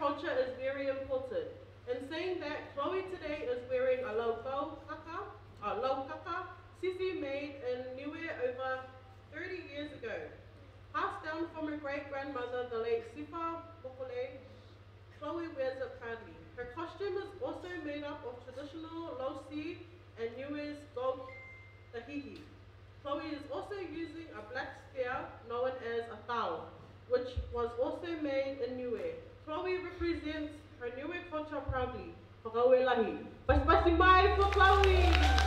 culture is very important. In saying that, Chloe today is wearing a low kaka, sisi made in Niue over 30 years ago. Passed down from her great-grandmother, the late Sifa Bokole, Chloe wears it proudly. Her costume is also made up of traditional losi and Niue's gold lahi. Chloe is also using a black spear known as a tau, which was also made in Niue. Chloe represents her Niue culture proudly. Fakaaue lahi. Basi mai for Chloe!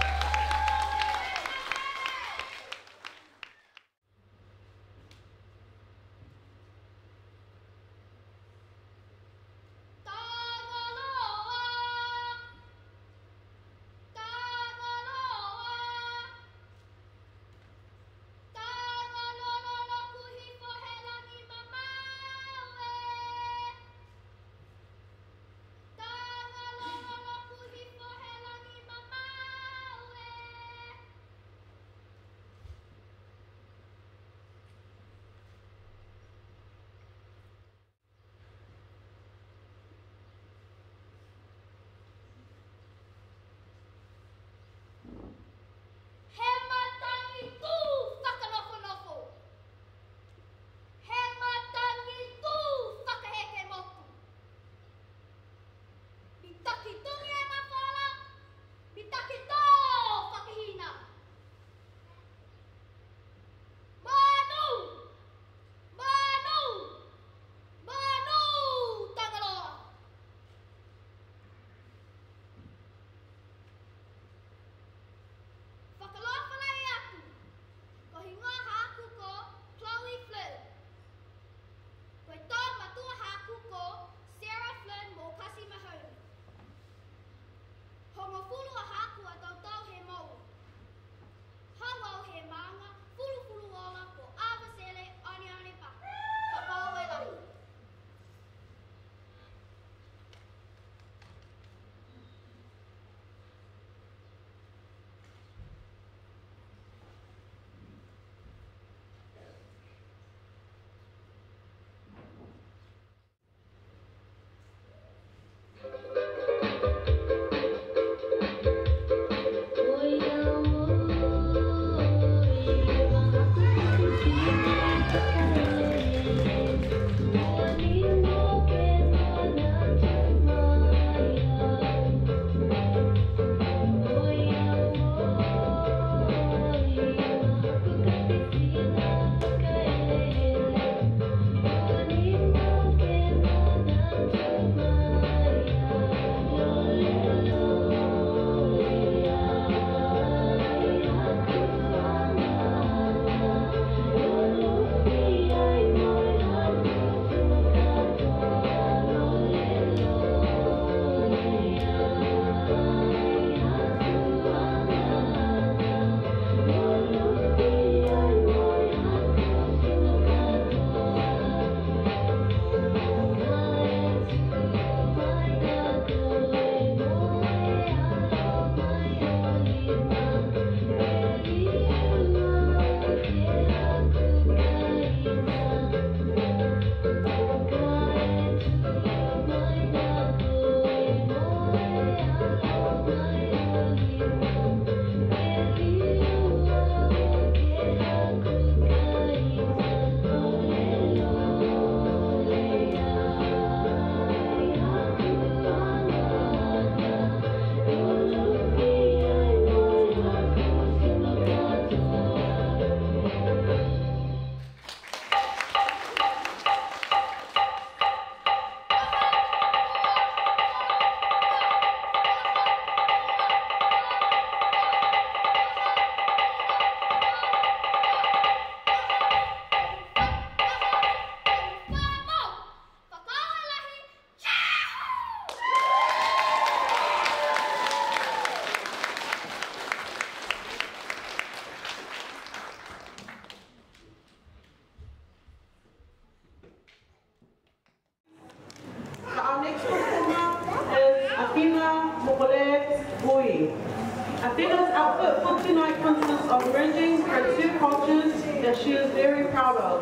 Athena's outfit for tonight consists of merging her two cultures that she is very proud of.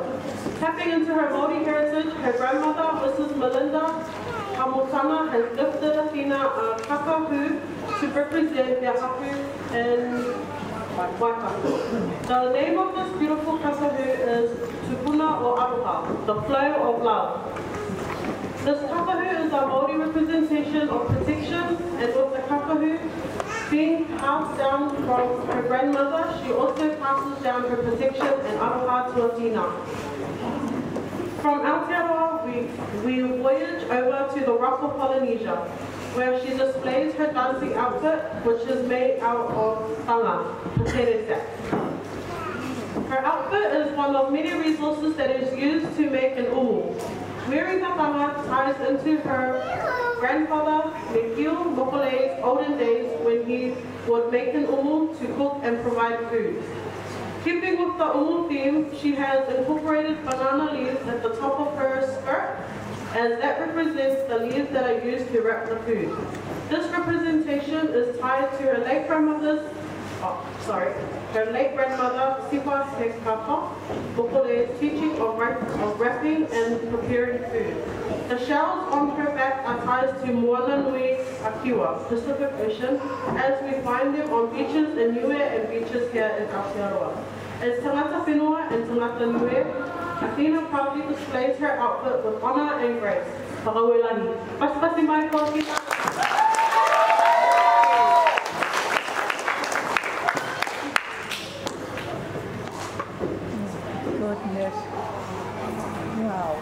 Tapping into her Māori heritage, her grandmother, Mrs. Melinda tama has lifted Athena a fakaaue to represent their hapu and waikato. The name of this beautiful fakaaue is tupuna or aloha, the flow of love. This fakaaue is a Māori representation of protection, and with the fakaaue being passed down from her grandmother, she also passes down her protection and aloha to Athena. From Aotearoa, we voyage over to the rock of Polynesia, where she displays her dancing outfit, which is made out of tanga, potato sack. Her outfit is one of many resources that is used to make an umu. Wearing the tanga ties into her grandfather, Mekio Mokole's olden days when he would make an umu to cook and provide food. Keeping with the umu theme, she has incorporated banana leaves at the top of her skirt, as that represents the leaves that are used to wrap the food. This representation is tied to her late grandmother, Sipa Sekapa Mokole's teaching of wrapping and preparing food. The shells on her back are tied to Moana Nui Akiwa, Pacific Ocean, as we find them on beaches in Niue and beaches here in Aotearoa. As tangata whenua and tangata Niue, Athena proudly displays her outfit with honor and grace. Fakaaue lahi. Pasipasi mai ko kita. Goodness. Wow.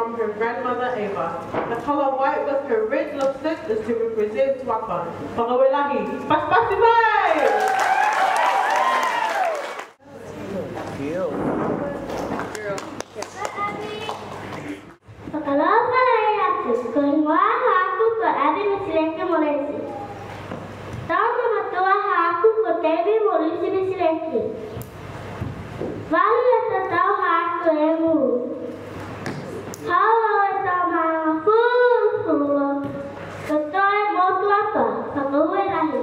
from her grandmother Ava. The color white with her red lipstick is to represent waka. Fakaaue lahi. Paspasi mai! Pakalaga atu, koinwa haku ko abi misileke molesi. Tauno matua haku ko tevi molisi misileke. Vale ata tau haku emu. Hawa ata maa fufu. Kotoe motu apa, fakaaue lahi.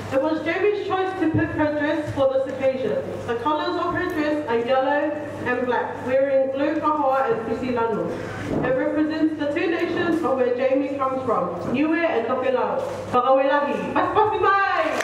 It was Jamie's choice to pick her dress for this occasion. The colours of her dress are yellow and black, wearing blue kahoa and pisilano. It represents the two nations of where Jamie comes from, Niue and Tokelao. Fakaaue lahi. Paspasi mai!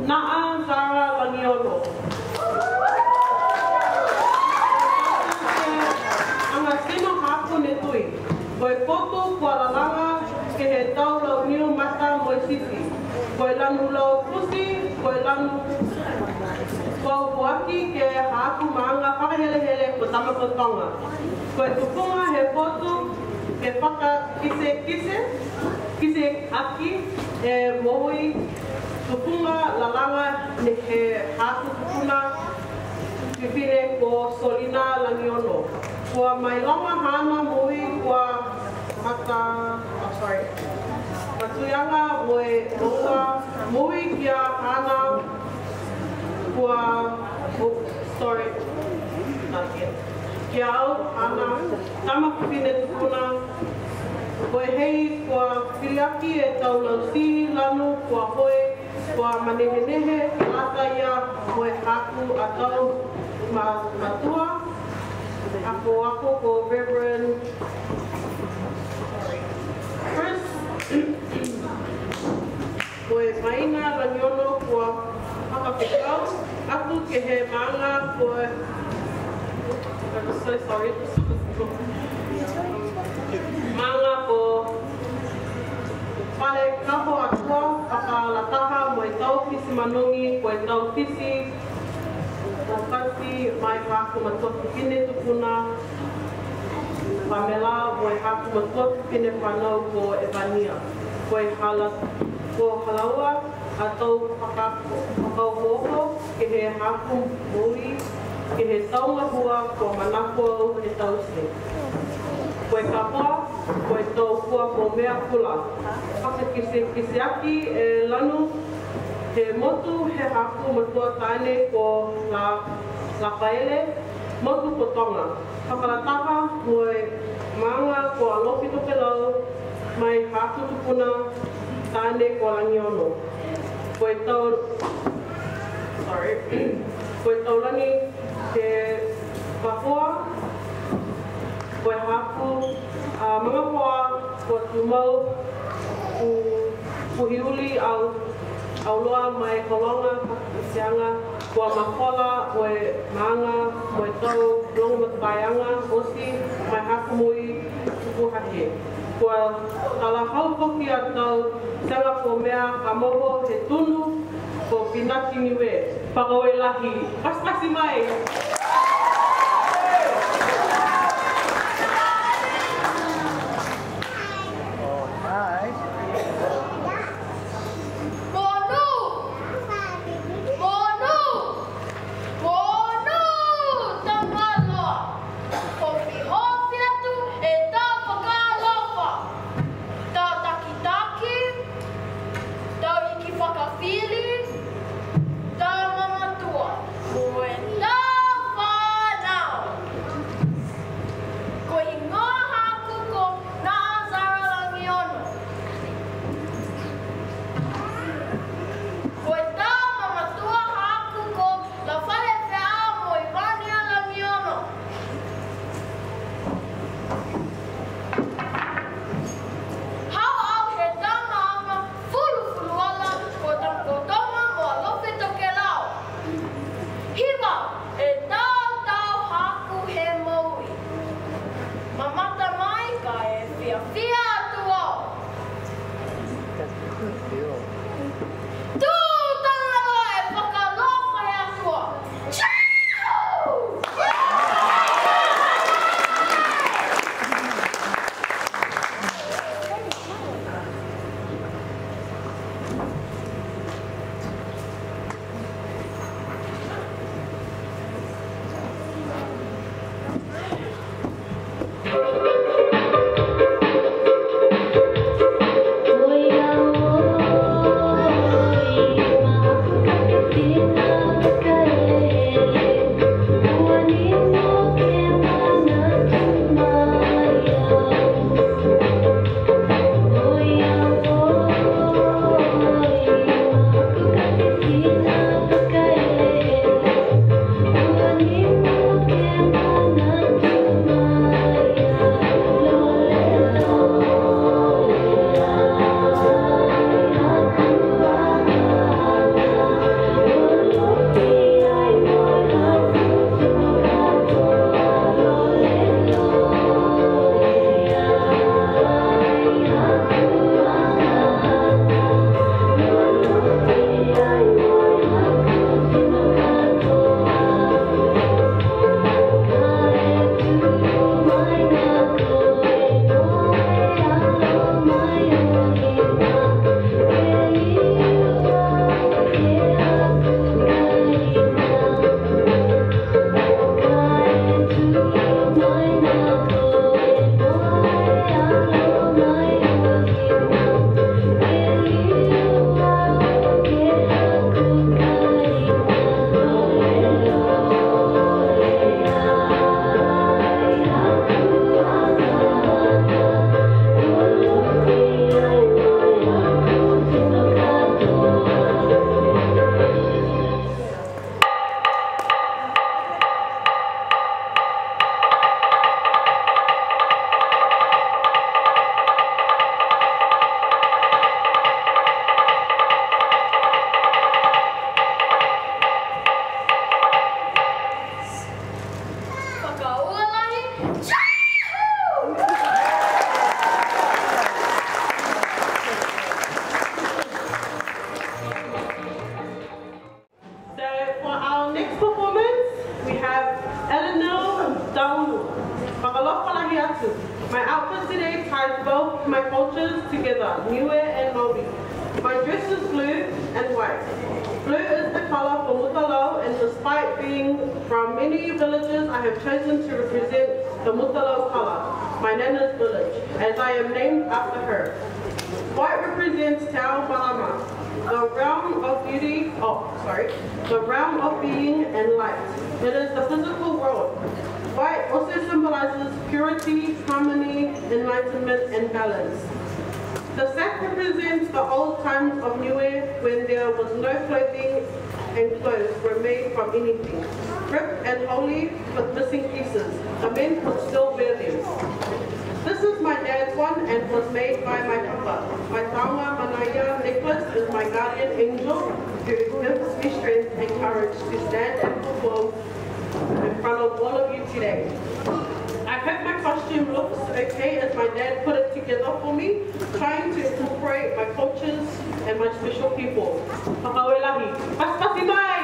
Na'a Zara Langiolo. Anga sino haku ne tui. Koe poto kua lalanga ke he tau lau niu mata moi sisi. Koe lanu lau pusi, koe lanu kua upuaki ke haku maanga whakahele ko tamakotonga. Koe tupunga he poto ke whaka kise aki e mohui tupunga lalanga ne he haku tupuna pipine ko Solina Langiono. Kua mai lama hana mohi kua matuyanga moe loa mohi kia hana kua kia au hana tama pipine tupuna. Koe hei kua piliaki e tau lau si lanu kua hoe kua manehenehe lata ia moe haku a tau matua. Ako ko Reverend Chris. Koe maina Laniono kua Hakapekau. Aku ke he manga koe. I'm so sorry. Manga ko pale kaho atua pakalataha moe tau kisi manungi koe tau kisi kasi mai haku matua pipine tupuna Pamela moe haku matua pipine whanau ko Evania koe halaua atau pakau hoho ke he haku mui ke he taunga hua ko manako au he tause koe kapoa koe tau kua ko mea kula pake kise aki e lanu he motu he haku matua tane ko la paele motu ko tonga. Whakalataha moe maanga ko alofi toke lau mai haku tupuna tane ko Langiono. Koe tau lani he kapoa koe haku mga poa ko tumau puhiuli au loa mai kolonga isianga kua makola oe maanga moe tau longa matapaianga osi mai haku mui tupuhahe. Kua talahau koki a tau sanga ko mea kamoho he tunu ko Pinaki Niue. Fakaaue lahi. Pasi mai! Feeling, da mama tua, moe atu. My outfit today ties both my cultures together, Niue and Maori. My dress is blue and white. Blue is the color for Mutalo, and despite being from many villages, I have chosen to represent the Mutalo color, my Nana's village, as I am named after her. White represents Te Ao Marama, the realm of beauty, the realm of being and light. It is the physical world. White also symbolizes purity, harmony, enlightenment, and balance. The sack represents the old times of Niue when there was no clothing and clothes were made from anything. Ripped and wholly with missing pieces, the men could still wear them. This is my dad's one and was made by my papa. My taonga manaya necklace is my guardian angel who gives me strength and courage to stand and perform in front of all of you today. I hope my costume looks okay as my dad put it together for me, trying to incorporate my cultures and my special people. Fakaaue lahi. Paspasi mai!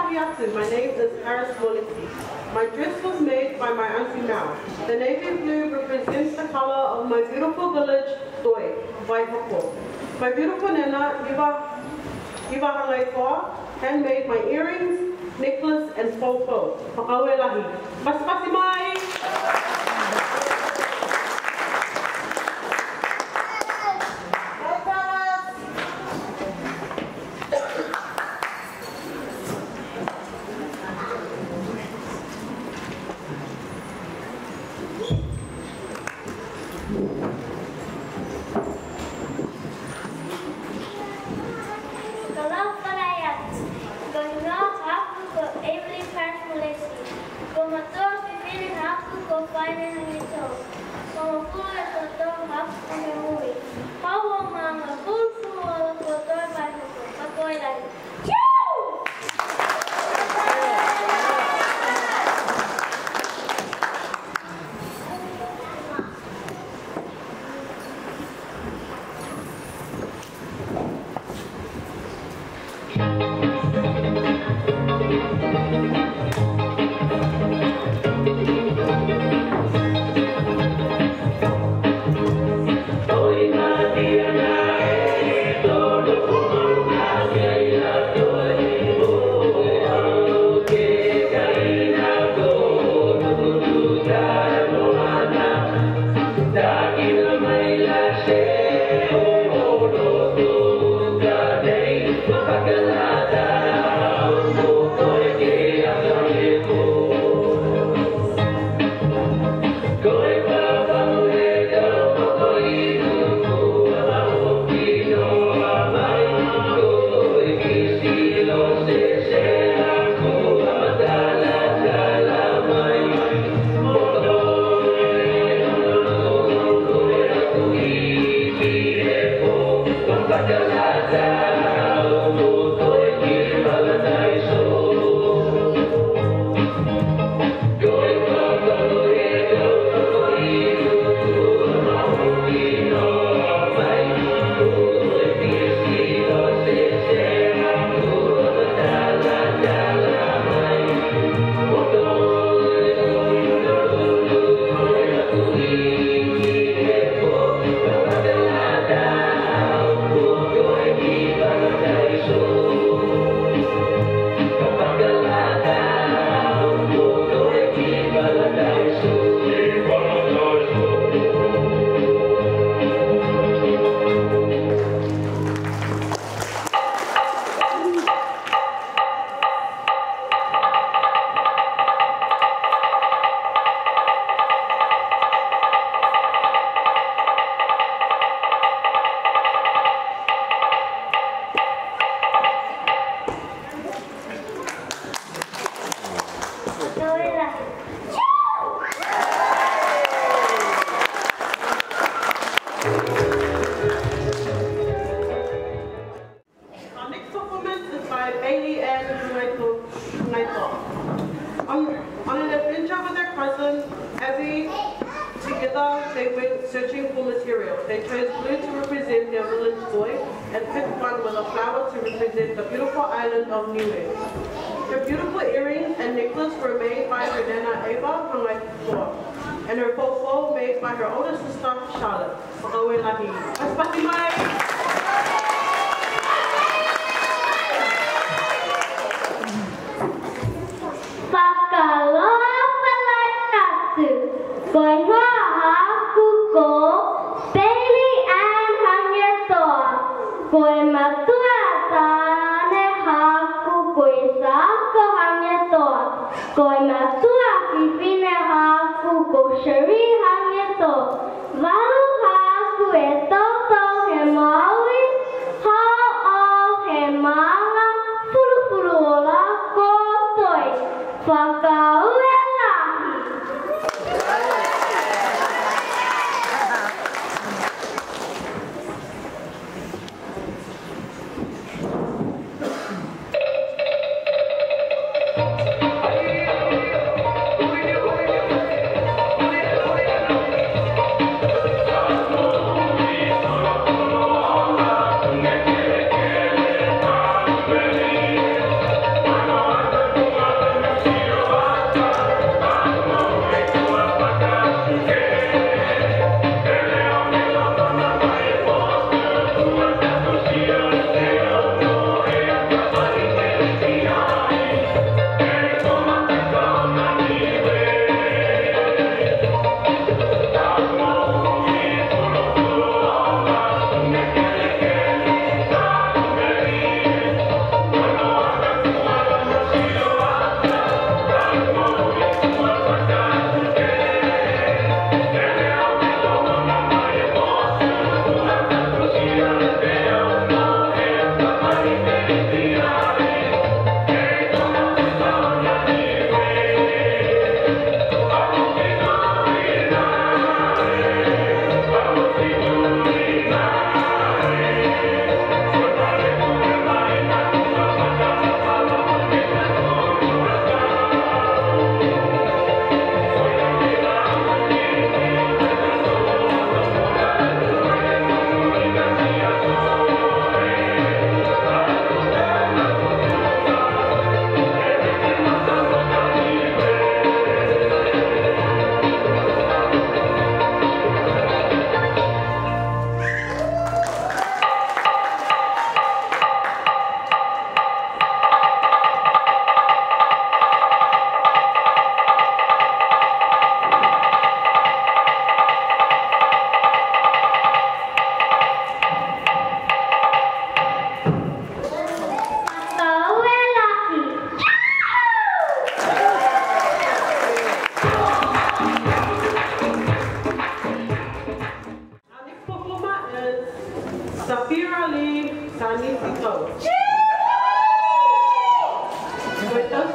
My name is Harris Molisi. My dress was made by my auntie Mao. The navy blue represents the color of my beautiful village, Doi, Vagahau. My beautiful nana, Iwa handmade my earrings, necklace, and fofo. Fakaaue lahi. Pasipasi mai! They went searching for material. They chose blue to represent their village boy and picked one with a flower to represent the beautiful island of Niue. Her beautiful earrings and necklace were made by her nana Eva and her fofo made by her older sister Charlotte. Fakaaue lahi. Pasipasi mai! Koe matua tāne haku koe sāka hange toa. Koe matua ki whine haku ko shari hange toa. Waru haku e toto he maui, hao au he maanga, furu o la ko toi. Fakaaue lahi.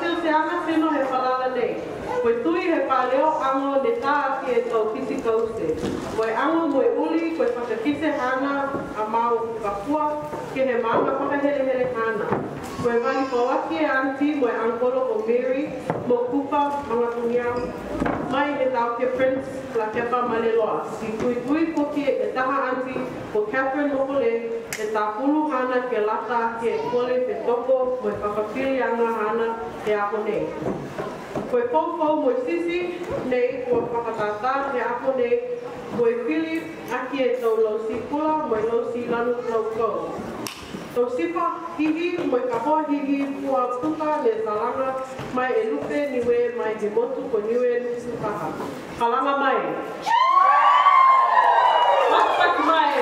sil se anga sino he palala nei. Koe tui he paleo ango ne tā ki e tau kisi kause. Koe ango moe uli, koe whakakise hana a mau kapua, ke he maanga whakahele hana. Koe wali kawaki e anti moe angkolo o Mary, mo kupa mga tungiau. Mai he tau ke Prince la kepa maleloa. Si tui koki e taha anti ko Catherine Mokole e tā pulu hana ke lata ke Koli te toko moe whakapili anga hana e ako nei. Koe fofo moe sisi nei kua whakatata he ako nei koe pili aki e tau lau si kula moe lau si lanu lau kou. Tau sipa hihi moe ka hoa hihi kua tuka le salanga mai e lupe niwe mai he motu ko niwe nusu taha. Kalanga mai! Matak mai!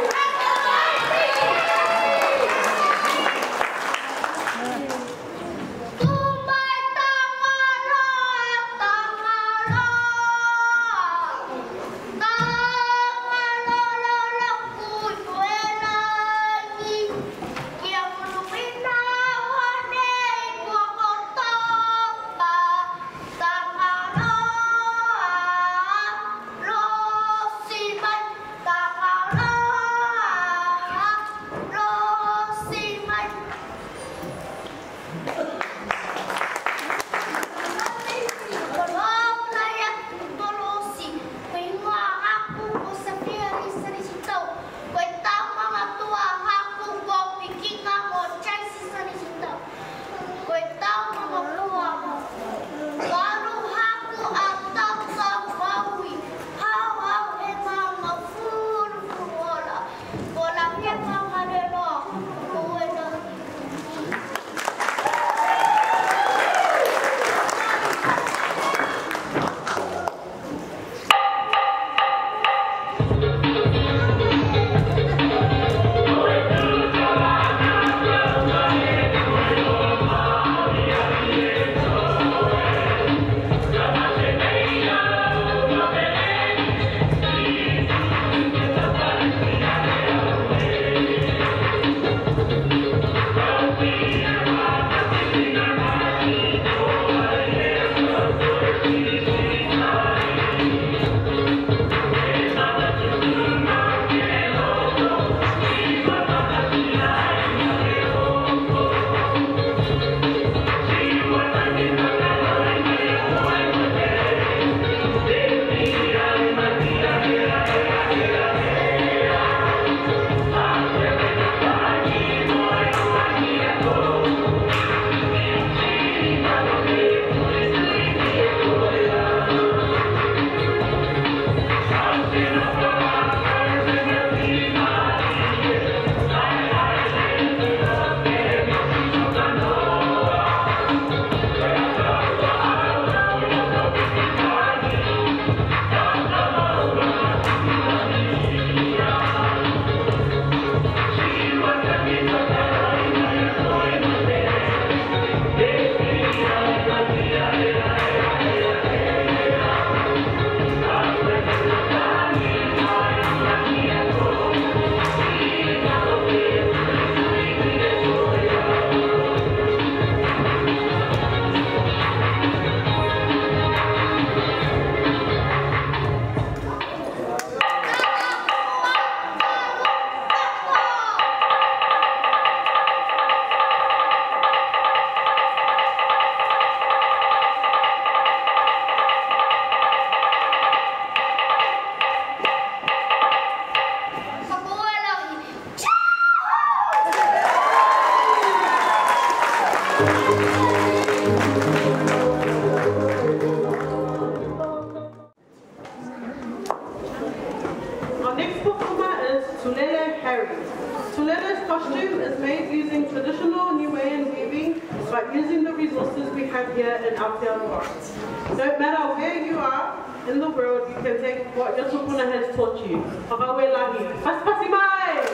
but using the resources we have here in Aotearoa arts. No matter where you are in the world, you can take what your tupuna has taught you. Fakaaue lahi. Pasipasi mai!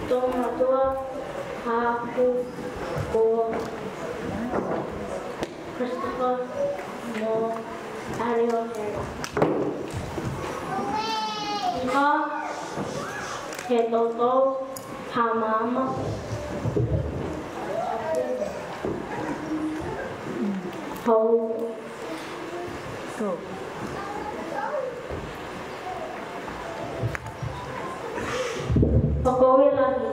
Toma tua ha haku ko Christopher mo Ario Harry. Iha he toto ha mama ho Go. fakaaue lahi.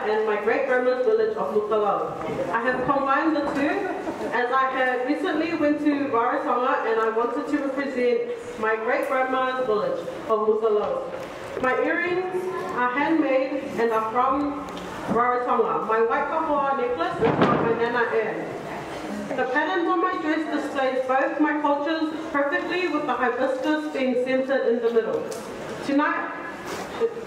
And my great-grandma's village of Malolo. I have combined the two as I had recently went to Rarotonga and I wanted to represent my great-grandma's village of Malolo. My earrings are handmade and are from Rarotonga. My white kahua necklace is from my Nana Anne. The patterns on my dress displays both my cultures perfectly with the hibiscus being centered in the middle.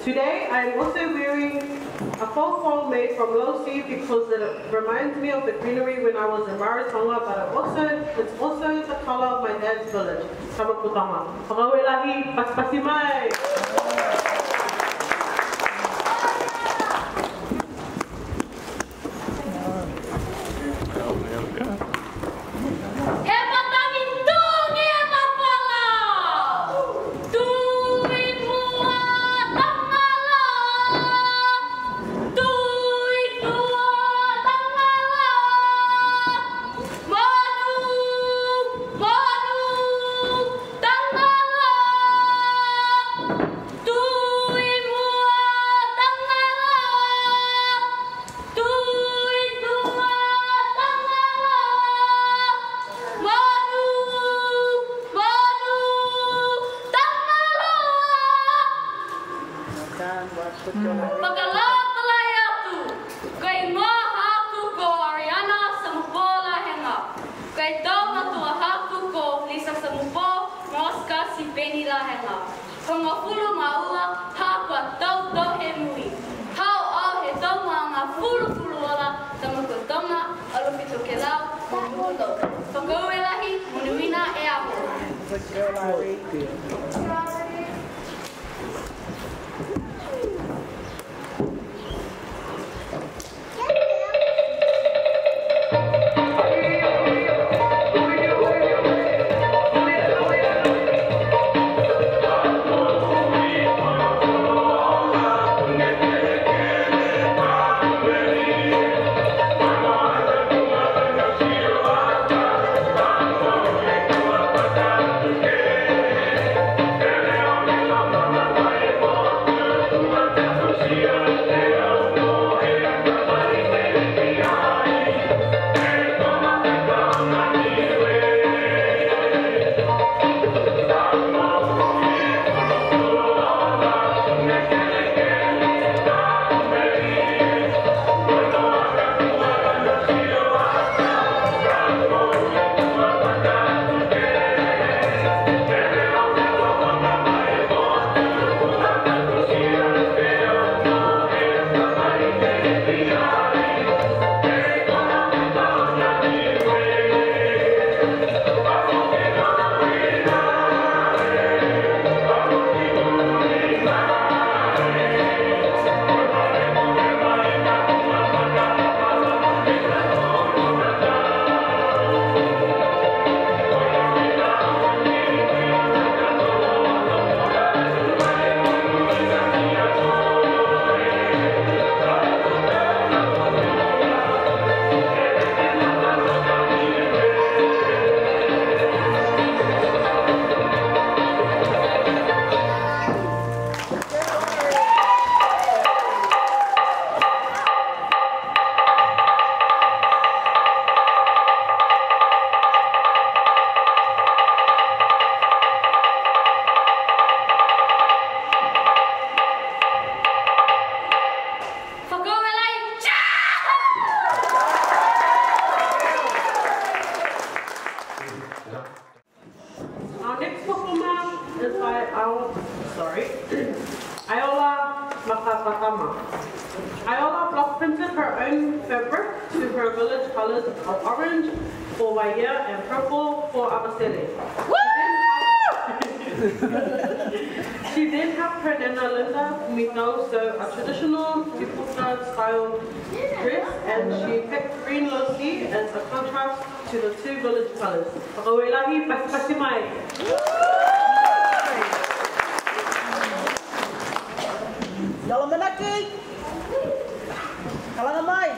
Today, I am also wearing a faux fall made from low sea because it reminds me of the greenery when I was in Rarotonga, but it's also the color of my dad's village, Kamakutama. Fakaaue lahi, paspasi mai! her own fabric to her village colors of orange for Waia and purple for Abasele. She then helped her Nana Linda Mito sew a traditional Tiputa style dress, and she picked green losi as a contrast to the two village colors. Fakaaue lahi, pasi mai. Yala manaki. Kalanga mai.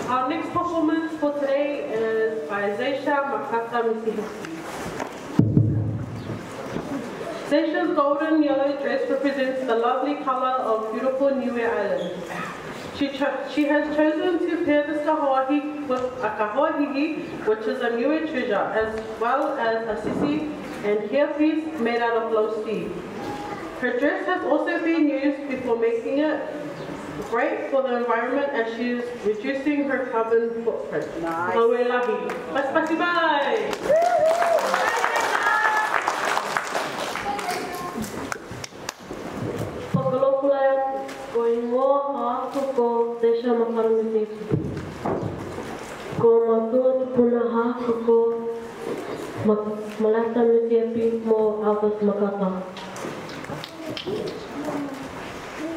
Our next performance for today is by Seisha's golden yellow dress represents the lovely color of beautiful Niue Island. She has chosen to pair this kahoahi with a kahoahihi, which is a Niue treasure, as well as a sisi and hairpiece made out of low sea. Her dress has also been used before making it great for the environment, as she is reducing her carbon footprint. Nice. Fakaaue lahi. Pasi mai. Desha makarumi ko matua tupuna haku ko malata mitiapi mo awas makaka.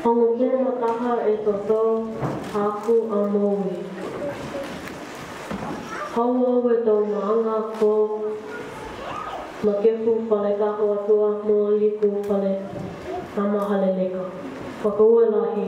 Ang mungkin makaha e toto haku amowi. Haua we tau maanga ko ma ke fu whale ka hoa tua mo liku whale ama hale leka. Fakaaue lahi.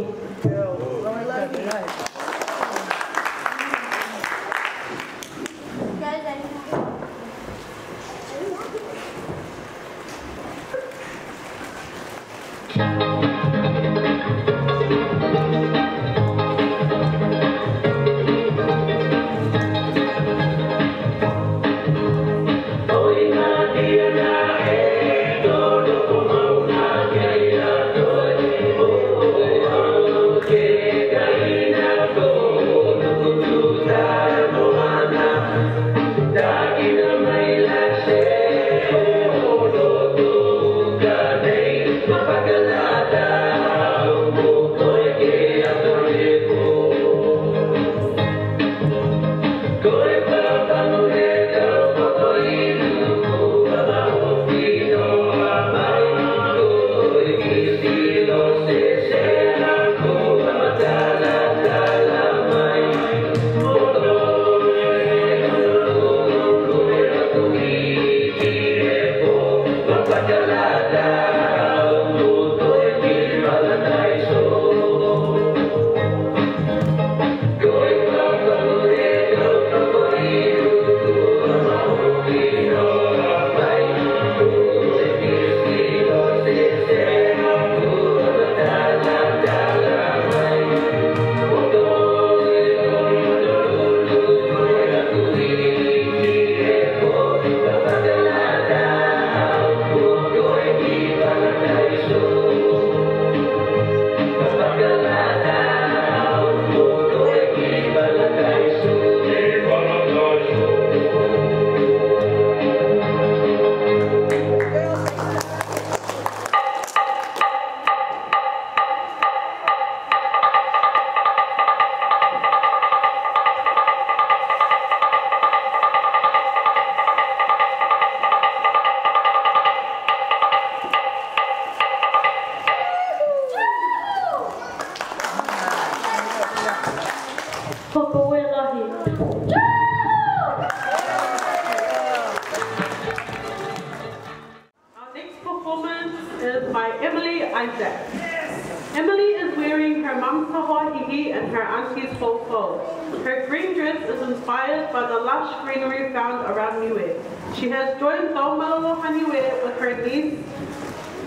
Emily is wearing her mom's tahahihi and her auntie's fofo. Her green dress is inspired by the lush greenery found around Niue. She has joined Malolo Niue with her niece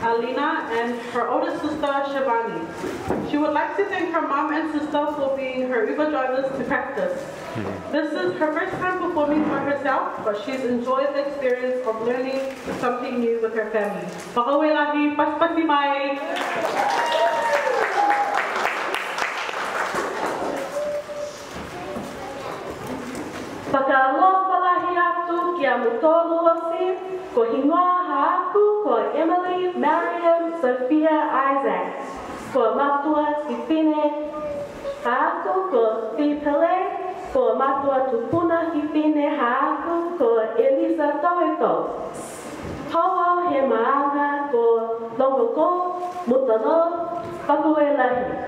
Alina and her older sister Shivani. She would like to thank her mom and sister for being her Uber drivers to practice. This is her first time performing by herself, but she's enjoyed the experience of learning something new with her family. Fakaaue lahi, paspasi mai! Pakalofa lahi atu kia mutolu osi, ko hingoa haaku ko Emily, Mariam, Sophia, Isaac. Ko matua hipine haaku ko Pipele, ko matua tupuna hipine haaku ko Elisa Toeko. Toa he maanga ko Longoko, Mutalo, Fakaaue lahi.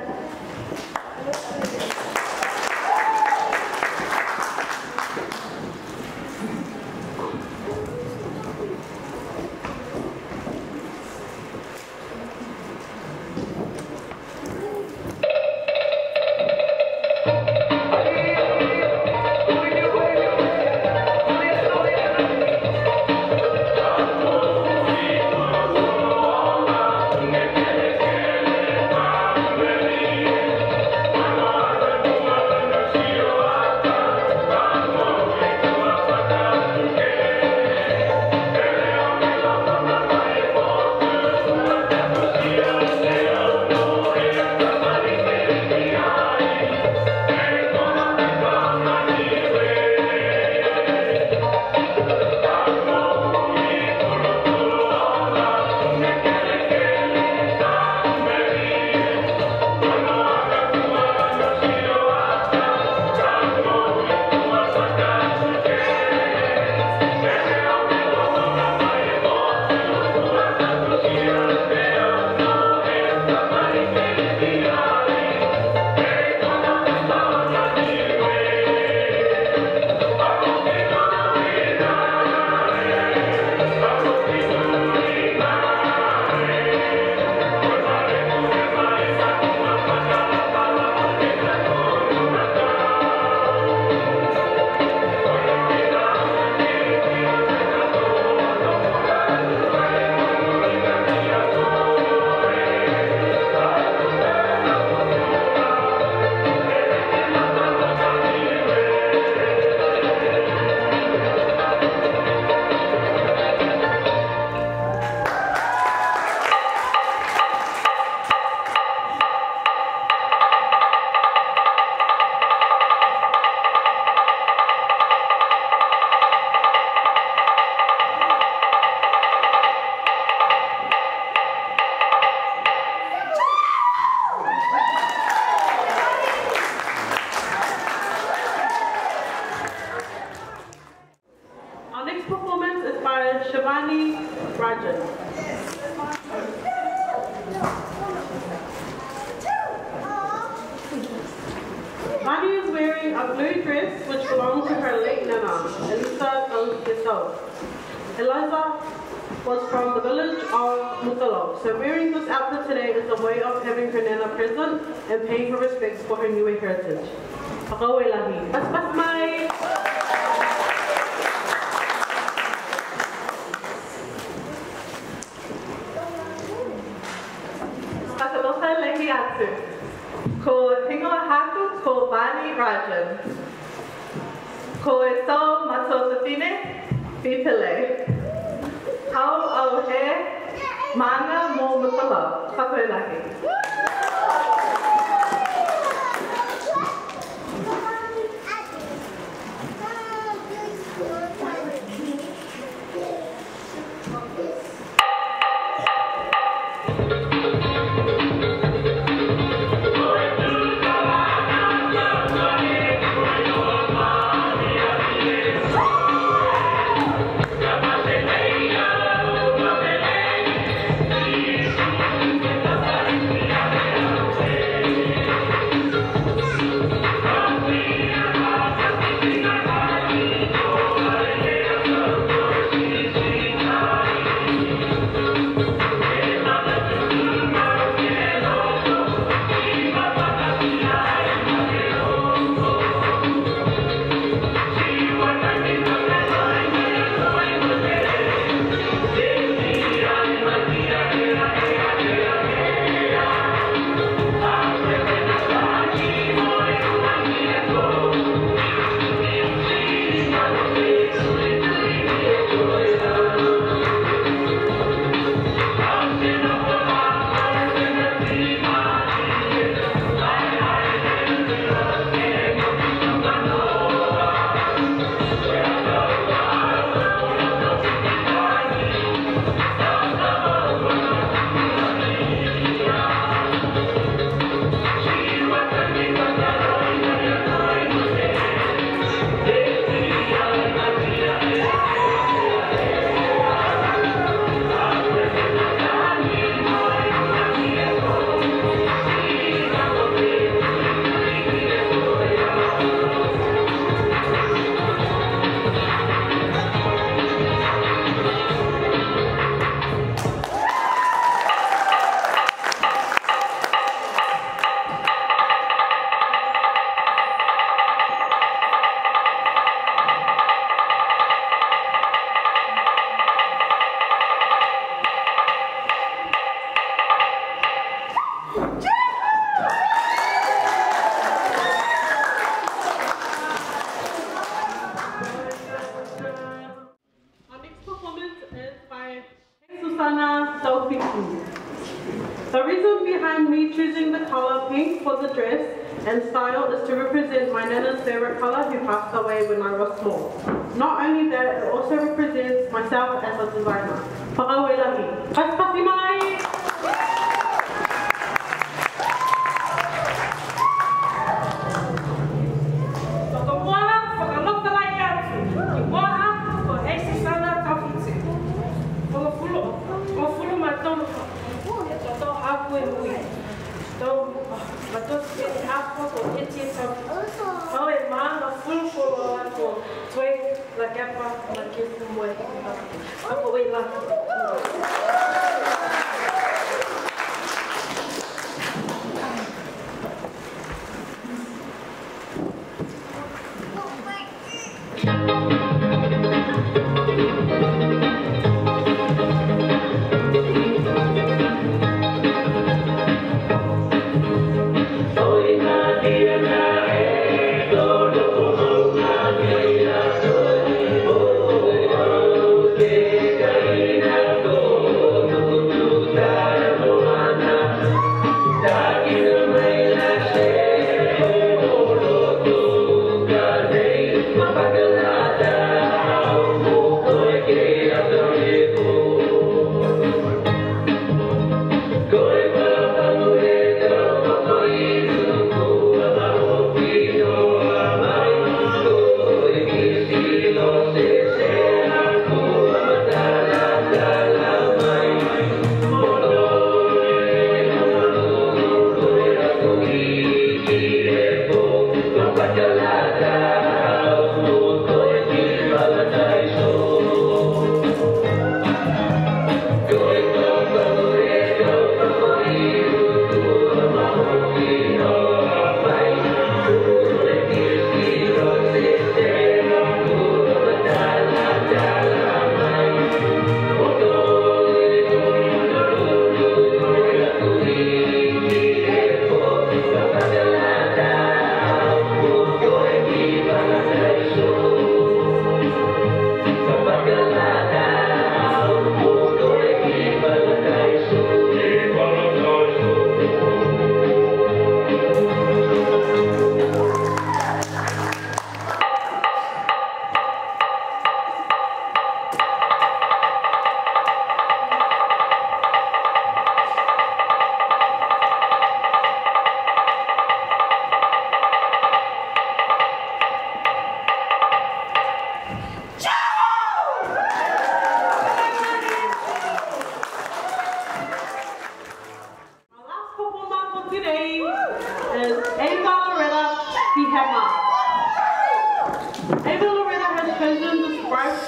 Wow. Vani Rajan. Vani is wearing a blue dress which belonged to her late nana, Eliza was from the village of Malolo, so wearing this outfit today is a way of having her nana present and paying her respects for her Niue heritage. Fakaaue lahi. Pas mai! Pakaloha lehi atu. Ko hingoa haku ko Vani Rajan. Ko e tau mato tawhine, pipele. Hau au he, mana mo mutala, Fakaaue lahi. The reason behind me choosing the color pink for the dress and style is to represent my nana's favorite color who passed away when I was small. Not only that, it also represents myself as a designer. Fakaaue lahi. Pasi mai!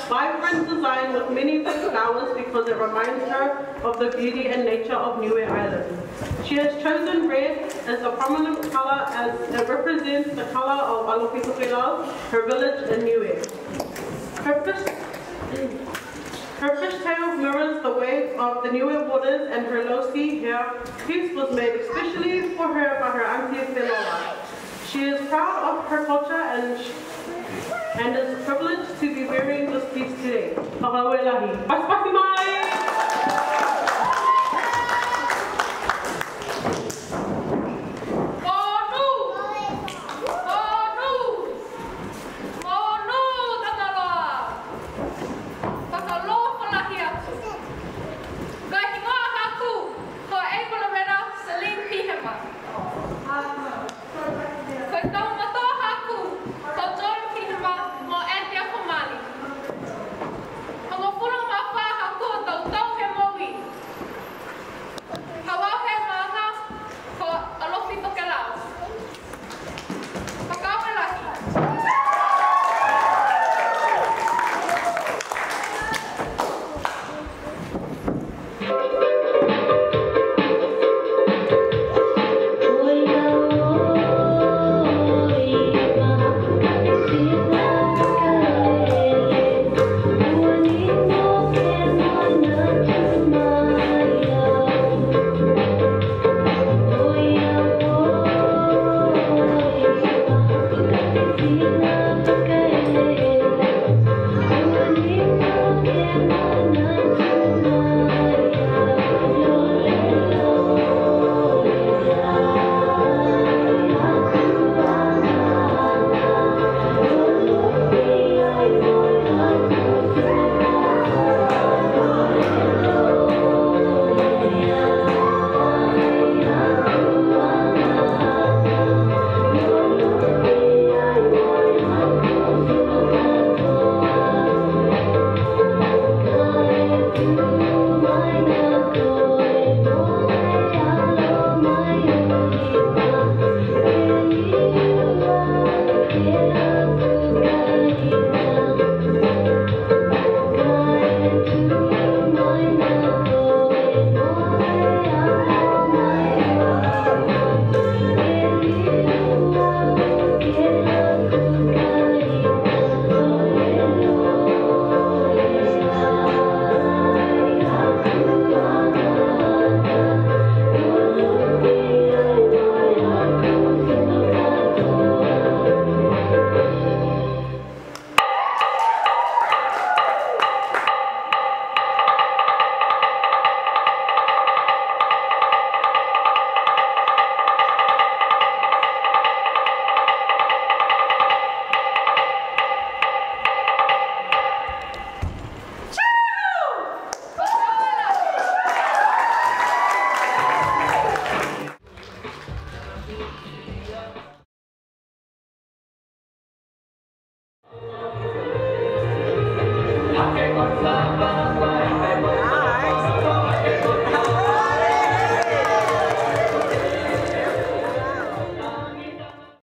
vibrant design with many big flowers because it reminds her of the beauty and nature of Niue Island. She has chosen red as a prominent color as it represents the color of Alopikokelao, her village in Niue. Her fishtail mirrors the wave of the Niue waters, and her low sea hair piece was made especially for her by her auntie Whenua. She is proud of her culture and is privileged to be wearing this piece today. Fakaaue lahi. Pasipasi mai!